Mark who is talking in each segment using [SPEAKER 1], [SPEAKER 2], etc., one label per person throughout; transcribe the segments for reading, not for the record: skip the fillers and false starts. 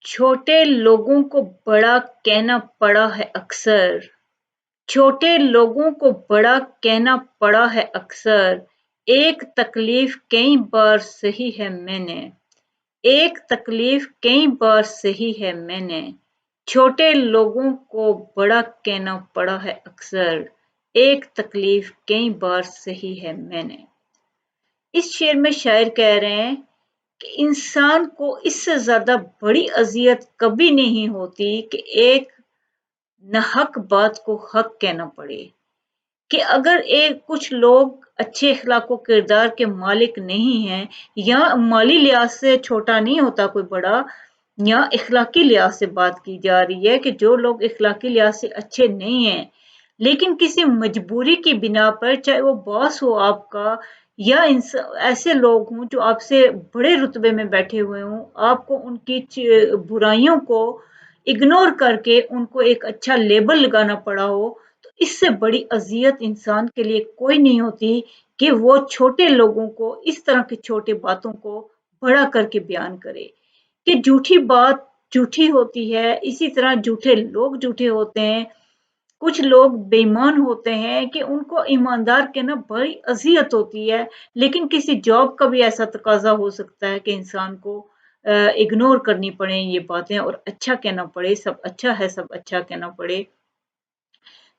[SPEAKER 1] छोटे लोगों को बड़ा कहना पड़ा है अक्सर। छोटे लोगों को बड़ा कहना पड़ा है अक्सर। एक तकलीफ कई बार सही है मैंने। एक तकलीफ कई बार सही है मैंने। छोटे लोगों को बड़ा कहना पड़ा है अक्सर। एक तकलीफ कई बार सही है मैंने। इस शेर में शायर कह रहे हैं कि इंसान को इससे ज़्यादा बड़ी अज़ियत कभी नहीं होती कि एक नाहक बात को हक कहना पड़े। कि अगर एक कुछ लोग अच्छे अखलाक व किरदार के मालिक नहीं हैं या माली लिहाज से छोटा नहीं होता कोई बड़ा, या इखलाकी लिहाज से बात की जा रही है कि जो लोग इखलाकी लिहाज से अच्छे नहीं हैं, लेकिन किसी मजबूरी की बिना पर, चाहे वो बॉस हो आपका या ऐसे लोग हों जो आपसे बड़े रुतबे में बैठे हुए हों, आपको उनकी बुराइयों को इग्नोर करके उनको एक अच्छा लेबल लगाना पड़ा हो, तो इससे बड़ी अजियत इंसान के लिए कोई नहीं होती कि वो छोटे लोगों को इस तरह की छोटी बातों को बड़ा करके बयान करे। कि झूठी बात झूठी होती है, इसी तरह झूठे लोग झूठे होते हैं। कुछ लोग बेईमान होते हैं कि उनको ईमानदार कहना बड़ी अज़ियत होती है, लेकिन किसी जॉब का भी ऐसा तकाज़ा हो सकता है कि इंसान को इग्नोर करनी पड़े ये बातें और अच्छा कहना पड़े, सब अच्छा है, सब अच्छा कहना पड़े।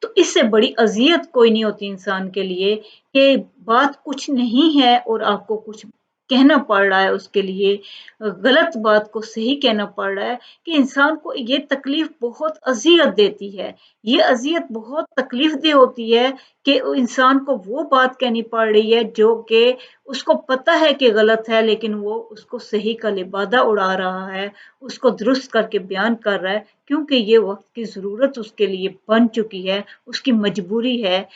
[SPEAKER 1] तो इससे बड़ी अज़ियत कोई नहीं होती इंसान के लिए कि बात कुछ नहीं है और आपको कुछ कहना पड़ रहा है उसके लिए, गलत बात को सही कहना पड़ रहा है, कि इंसान को ये तकलीफ़ बहुत अज़ियत देती है। ये अज़ियत बहुत तकलीफ़देह होती है कि इंसान को वो बात कहनी पड़ रही है जो कि उसको पता है कि गलत है, लेकिन वो उसको सही का लिबादा उड़ा रहा है, उसको दुरुस्त करके बयान कर रहा है, क्योंकि ये वक़्त की ज़रूरत उसके लिए बन चुकी है, उसकी मजबूरी है।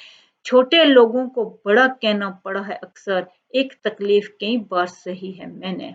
[SPEAKER 1] छोटे लोगों को बड़ा कहना पड़ा है अक्सर, एक तकलीफ कई बार सही है मैंने।